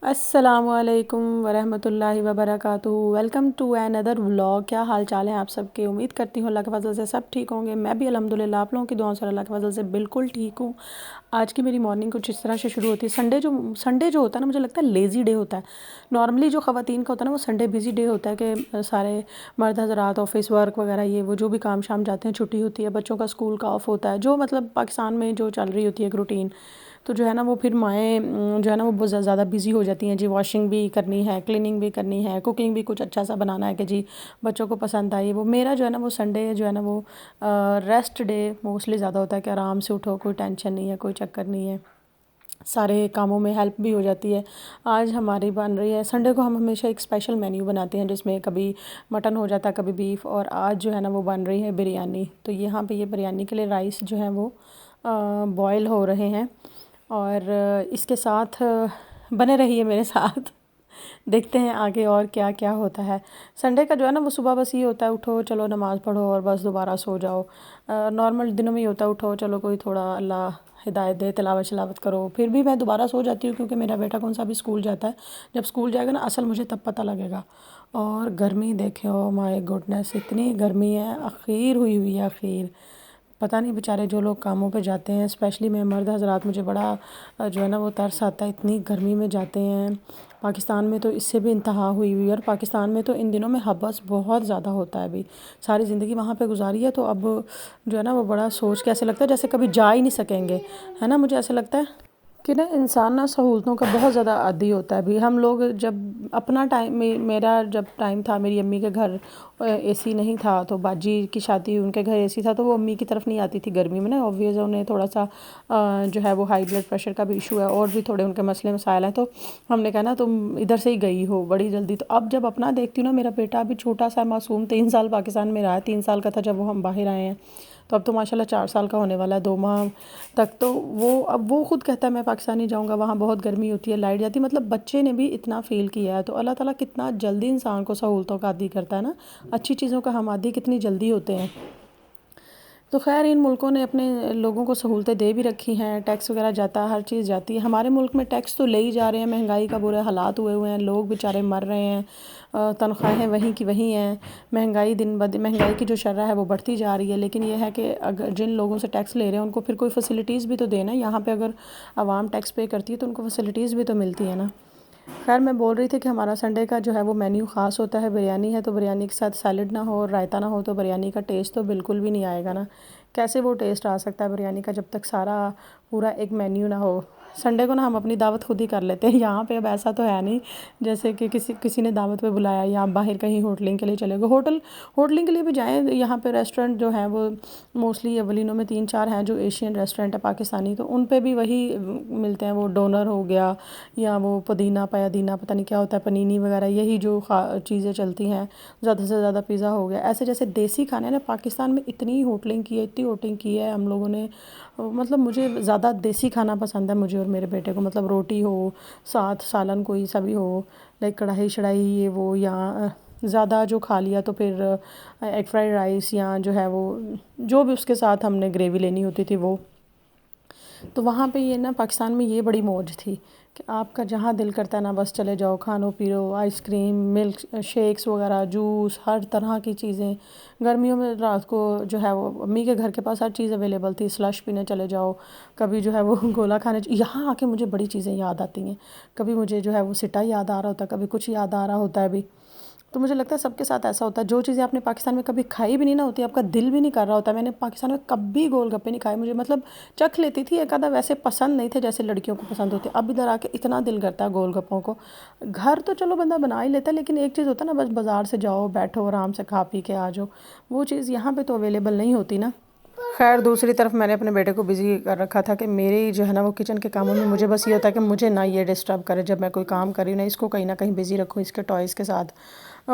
السلام علیکم ورحمۃ اللہ وبرکاتہ۔ Welcome to another vlog. کیا حال چال ہیں آپ سب کے؟ امید کرتی ہوں اللہ کے فضل سے سب ٹھیک ہوں گے۔ میں بھی الحمدللہ آپ لوگوں کی دعاؤں سے اللہ کے فضل سے بالکل ٹھیک ہوں۔ آج کی میری مارننگ کچھ اس طرح سے شروع ہوتی ہے۔ سنڈے جو ہوتا ہے نا، مجھے لگتا ہے لیزی ڈے ہوتا ہے۔ نارملی جو خواتین کا ہوتا ہے نا، وہ سنڈے بزی ڈے ہوتا ہے کہ سارے مرد حضرات آفس ورک وغیرہ یہ وہ جو بھی کام شام جاتے ہیں، چھٹی ہوتی ہے، بچوں کا اسکول کا آف ہوتا ہے، جو مطلب پاکستان میں جو چل رہی ہوتی ہے ایک روٹین، تو جو ہے نا وہ پھر مائیں جو ہے نا وہ بہت زیادہ بزی ہو جاتی ہیں جی۔ واشنگ بھی کرنی ہے، کلیننگ بھی کرنی ہے، کوکنگ بھی کچھ اچھا سا بنانا ہے کہ جی بچوں کو پسند آئی۔ وہ میرا جو ہے نا وہ سنڈے جو ہے نا وہ ریسٹ ڈے موسٹلی زیادہ ہوتا ہے کہ آرام سے اٹھو، کوئی ٹینشن نہیں ہے، کوئی چکر نہیں ہے، سارے کاموں میں ہیلپ بھی ہو جاتی ہے۔ آج ہماری بن رہی ہے، سنڈے کو ہم ہمیشہ ایک اسپیشل مینیو بناتے ہیں جس میں کبھی مٹن ہو جاتا ہے، کبھی بیف، اور آج جو ہے نا وہ بن رہی ہے بریانی۔ تو یہاں پہ یہ بریانی کے لیے رائس جو ہیں وہ بوائل ہو رہے ہیں، اور اس کے ساتھ بنے رہیے میرے ساتھ، دیکھتے ہیں آگے اور کیا کیا ہوتا ہے۔ سنڈے کا جو ہے نا وہ صبح بس یہ ہوتا ہے اٹھو چلو نماز پڑھو اور بس دوبارہ سو جاؤ۔ نارمل دنوں میں یہ ہوتا ہے اٹھو چلو کوئی تھوڑا اللہ ہدایت دے، تلاوت شلاوت کرو، پھر بھی میں دوبارہ سو جاتی ہوں کیونکہ میرا بیٹا کون سا بھی اسکول جاتا ہے۔ جب اسکول جائے گا نا اصل مجھے تب پتہ لگے گا۔ اور گرمی دیکھے، او مائی گوڈنس، اتنی گرمی ہے، اخیر ہوئی ہے اخیر۔ پتہ نہیں بیچارے جو لوگ کاموں پہ جاتے ہیں، اسپیشلی میں مرد حضرات، مجھے بڑا جو ہے نا وہ ترس آتا ہے، اتنی گرمی میں جاتے ہیں۔ پاکستان میں تو اس سے بھی انتہا ہوئی، اور پاکستان میں تو ان دنوں میں حبس بہت زیادہ ہوتا ہے۔ ابھی ساری زندگی وہاں پہ گزاری ہے تو اب جو ہے نا وہ بڑا سوچ کے ایسے لگتا ہے جیسے کبھی جا ہی نہیں سکیں گے، ہے نا۔ مجھے ایسے لگتا ہے کہ نا انسان نا سہولتوں کا بہت زیادہ عادی ہوتا ہے۔ ابھی ہم لوگ جب اپنا ٹائم، میرا جب ٹائم تھا، میری امی کے گھر اے سی نہیں تھا، تو باجی کی شادی ان کے گھر اے سی تھا، تو وہ امی کی طرف نہیں آتی تھی گرمی میں نا، آبویس انہیں تھوڑا سا جو ہے وہ ہائی بلڈ پریشر کا بھی ایشو ہے، اور بھی تھوڑے ان کے مسئلے مسائل ہیں، تو ہم نے کہا نا تم ادھر سے ہی گئی ہو بڑی جلدی۔ تو اب جب اپنا دیکھتی ہوں نا، میرا بیٹا ابھی چھوٹا سا معصوم 3 سال پاکستان میں رہا ہے، 3 سال کا تھا جب وہ ہم باہر آئے ہیں، تو اب تو ماشاءاللہ 4 سال کا ہونے والا ہے 2 ماہ تک۔ تو اب وہ خود کہتا ہے میں پاکستان نہیں جاؤں گا، وہاں بہت گرمی ہوتی ہے، لائٹ جاتی ہے، مطلب بچے نے بھی اتنا فیل کیا ہے۔ تو اللہ تعالیٰ کتنا جلدی انسان کو سہولتوں کا عادی کرتا ہے نا، اچھی چیزوں کا ہم عادی کتنی جلدی ہوتے ہیں۔ تو خیر ان ملکوں نے اپنے لوگوں کو سہولتیں دے بھی رکھی ہیں، ٹیکس وغیرہ جاتا ہے، ہر چیز جاتی ہے۔ ہمارے ملک میں ٹیکس تو لے ہی جا رہے ہیں، مہنگائی کا برے حالات ہوئے ہیں، لوگ بیچارے مر رہے ہیں، تنخواہیں وہیں کی وہیں ہیں، مہنگائی دن بدن، مہنگائی کی جو شرح ہے وہ بڑھتی جا رہی ہے۔ لیکن یہ ہے کہ اگر جن لوگوں سے ٹیکس لے رہے ہیں ان کو پھر کوئی فیسلٹیز بھی تو دینا ہے۔ یہاں پہ اگر عوام ٹیکس پے کرتی ہے تو ان کو فیسلٹیز بھی تو ملتی ہے نا۔ خیر میں بول رہی تھی کہ ہمارا سنڈے کا جو ہے وہ مینیو خاص ہوتا ہے، بریانی ہے، تو بریانی کے ساتھ سیلڈ نہ ہو اور رائتا نہ ہو تو بریانی کا ٹیسٹ تو بالکل بھی نہیں آئے گا نا۔ کیسے وہ ٹیسٹ آ سکتا ہے بریانی کا جب تک سارا پورا ایک مینیو نہ ہو۔ سنڈے کو نا ہم اپنی دعوت خود ہی کر لیتے ہیں یہاں پہ۔ اب ایسا تو ہے نہیں جیسے کہ کسی نے دعوت پہ بلایا یا آپ باہر کہیں ہوٹلنگ کے لیے چلے گئے، ہوٹلنگ کے لیے بھی جائیں، یہاں پہ ریسٹورنٹ جو ہیں وہ موسٹلی اولینوں میں 3 4 ہیں جو ایشین ریسٹورنٹ ہے پاکستانی، تو ان پہ بھی وہی ملتے ہیں، وہ ڈونر ہو گیا یا وہ پودینہ پیادینہ پتہ نہیں کیا ہوتا ہے، پنینی وغیرہ، یہی جو چیزیں چلتی ہیں، زیادہ سے زیادہ پیزا ہو گیا، ایسے جیسے دیسی کھانے نا۔ پاکستان میں اتنی ہوٹلنگ کی ہے، اتنی ہوٹلنگ کی ہے ہم لوگوں نے، مطلب مجھے زیادہ دیسی کھانا پسند ہے، مجھے اور میرے بیٹے کو، مطلب روٹی ہو، ساتھ سالن کوئی سا بھی ہو، لائک کڑھائی شڑائی یہ وہ، یا زیادہ جو کھا لیا تو پھر ایگ فرائیڈ رائس، یا جو ہے وہ جو بھی اس کے ساتھ ہم نے گریوی لینی ہوتی تھی وہ۔ تو وہاں پہ یہ نا پاکستان میں یہ بڑی موج تھی کہ آپ کا جہاں دل کرتا ہے نا بس چلے جاؤ، کھانو پیو، آئس کریم، ملک شیکس وغیرہ، جوس، ہر طرح کی چیزیں۔ گرمیوں میں رات کو جو ہے وہ امی کے گھر کے پاس ہر چیز اویلیبل تھی، سلش پینے چلے جاؤ، کبھی جو ہے وہ گولا کھانے۔ یہاں آ کے مجھے بڑی چیزیں یاد آتی ہیں، کبھی مجھے جو ہے وہ سٹا یاد آ رہا ہوتا ہے، کبھی کچھ یاد آ رہا ہوتا ہے ابھی۔ تو مجھے لگتا ہے سب کے ساتھ ایسا ہوتا ہے، جو چیزیں آپ نے پاکستان میں کبھی کھائی بھی نہیں نا ہوتی، آپ کا دل بھی نہیں کر رہا ہوتا ہے۔ میں نے پاکستان میں کبھی گول گپے نہیں کھائے، مجھے مطلب چکھ لیتی تھی ایک آدھا، ویسے پسند نہیں تھے جیسے لڑکیوں کو پسند ہوتے۔ اب ادھر آ کے اتنا دل کرتا ہے گول گپوں کو۔ گھر تو چلو بندہ بنا ہی لیتا ہے، لیکن ایک چیز ہوتا ہے نا بس بازار سے جاؤ، بیٹھو آرام سے کھا پی کے آ جاؤ، وہ چیز یہاں پہ تو اویلیبل نہیں ہوتی نا۔ خیر دوسری طرف میں نے اپنے بیٹے کو بزی کر رکھا تھا کہ میری جو ہے نا وہ کچن کے کاموں میں مجھے بس یہ ہوتا ہے کہ مجھے نہ یہ ڈسٹرب کرے، جب میں کوئی کام کر رہی ہوں نا اس کو کہیں نہ کہیں بزی رکھوں اس کے ٹوائز کے ساتھ۔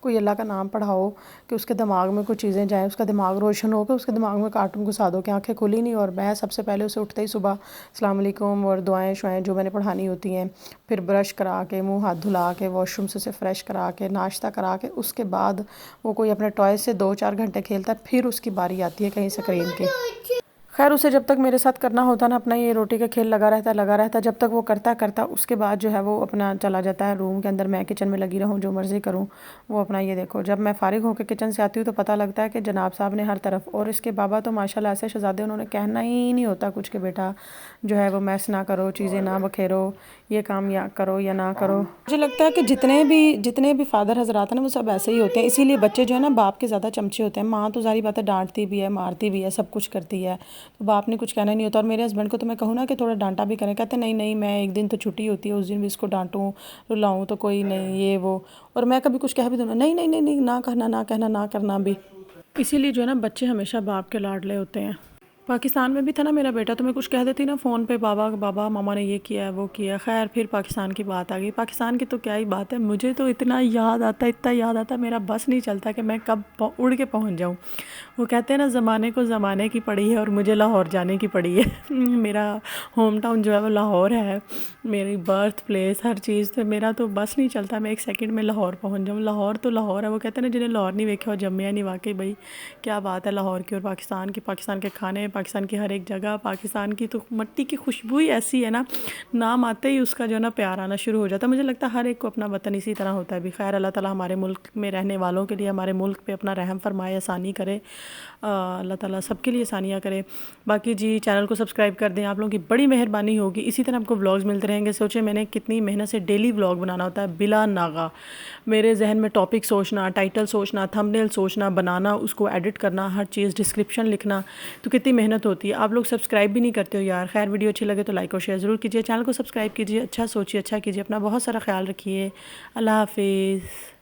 کوئی اللہ کا نام پڑھاؤ کہ اس کے دماغ میں کچھ چیزیں جائیں، اس کا دماغ روشن ہو، کہ اس کے دماغ میں کارٹون گھسا دو کہ آنکھیں کھلی نہیں. اور میں سب سے پہلے اسے اٹھتے ہی صبح السلام علیکم اور دعائیں شعائیں جو میں نے پڑھانی ہوتی ہیں، پھر برش کرا کے منہ ہاتھ دھلا کے واش روم سے اسے فریش کرا کے ناشتہ کرا کے اس کے بعد وہ کوئی اپنے ٹوائز سے 2-4 گھنٹے کھیلتا ہے. پھر اس کی باری آتی ہے کہیں اسکرین کی. خیر اسے جب تک میرے ساتھ کرنا ہوتا نا اپنا یہ روٹی کا کھیل لگا رہتا، جب تک وہ کرتا اس کے بعد جو ہے وہ اپنا چلا جاتا ہے روم کے اندر. میں کچن میں لگی رہوں جو مرضی کروں، وہ اپنا یہ دیکھو. جب میں فارغ ہو کے کچن سے آتی ہوں تو پتہ لگتا ہے کہ جناب صاحب نے ہر طرف، اور اس کے بابا تو ماشاءاللہ ایسے شہزادے، انہوں نے کہنا ہی نہیں ہوتا کچھ کہ بیٹا جو ہے وہ میس نہ کرو، چیزیں نہ بکھیرو، یہ کام یا کرو یا نہ کرو. مجھے لگتا ہے کہ جتنے بھی فادر حضرات ہیں نا وہ سب ایسے ہی ہوتے ہیں. اسی لیے بچے جو ہے نا باپ کے زیادہ چمچے ہوتے ہیں. ماں تو ظاہری بات ہے ڈانٹتی بھی ہے، مارتی بھی ہے، سب کچھ کرتی ہے، تو باپ نے کچھ کہنا نہیں ہوتا. اور میرے ہسبینڈ کو تو میں کہوں نا کہ تھوڑا ڈانٹا بھی کریں، کہتے نہیں میں ایک دن تو چھٹی ہوتی ہے اس دن بھی اس کو ڈانٹوں رلاؤں تو کوئی نہیں یہ وہ. اور میں کبھی کچھ کہہ بھی دوں نہیں نہ کہنا نہ کہنا نہ کرنا بھی. اسی لیے جو ہے نا بچے ہمیشہ باپ کے لاڈلے ہوتے ہیں. پاکستان میں بھی تھا نا میرا بیٹا، تو میں کچھ کہہ دیتی نا فون پہ، بابا ماما نے یہ کیا ہے وہ کیا. خیر پھر پاکستان کی بات آ گئی. پاکستان کی تو کیا ہی بات ہے، مجھے تو اتنا یاد آتا میرا بس نہیں چلتا کہ میں کب اڑ کے پہنچ جاؤں. وہ کہتے ہیں نا زمانے کو زمانے کی پڑی ہے اور مجھے لاہور جانے کی پڑی ہے. میرا ہوم ٹاؤن جو ہے وہ لاہور ہے، میری برتھ پلیس ہر چیز، تو میرا تو بس نہیں چلتا میں ایک سیکنڈ میں لاہور پہنچ جاؤں. لاہور تو لاہور ہے. وہ کہتے ہیں نا جنہیں لاہور نہیں ویکھا وہ جمیا نہیں. واقعی بھائی کیا بات ہے لاہور کی اور پاکستان کے کھانے، پاکستان کی ہر ایک جگہ. پاکستان کی تو مٹی کی خوشبو ہی ایسی ہے نا، نام آتے ہی اس کا جو ہے نا پیار آنا شروع ہو جاتا ہے. مجھے لگتا ہے ہر ایک کو اپنا وطن اسی طرح ہوتا ہے بھی. خیر اللہ تعالیٰ ہمارے ملک میں رہنے والوں کے لیے ہمارے ملک پہ اپنا رحم فرمائے، آسانی کرے. اللہ تعالیٰ سب کے لیے آسانیاں کرے. باقی جی چینل کو سبسکرائب کر دیں، آپ لوگوں کی بڑی مہربانی ہوگی. اسی طرح آپ کو ولاگز ملتے رہیں گے. سوچیں میں نے کتنی محنت سے ڈیلی ولاگ بنانا ہوتا ہے بلا ناغہ. میرے ذہن میں ٹاپک سوچنا، ٹائٹل سوچنا، تھمبنیل سوچنا، بنانا، اس کو ایڈٹ کرنا، ہر چیز ڈسکرپشن لکھنا، تو کتنی محنت ہوتی ہے. آپ لوگ سبسکرائب بھی نہیں کرتے ہو یار. خیر ویڈیو اچھی لگے تو لائک اور شیئر ضرور کیجیے. چینل کو سبسکرائب کیجیے. اچھا سوچیے، اچھا کیجیے. اپنا بہت سارا خیال رکھیے. اللہ حافظ.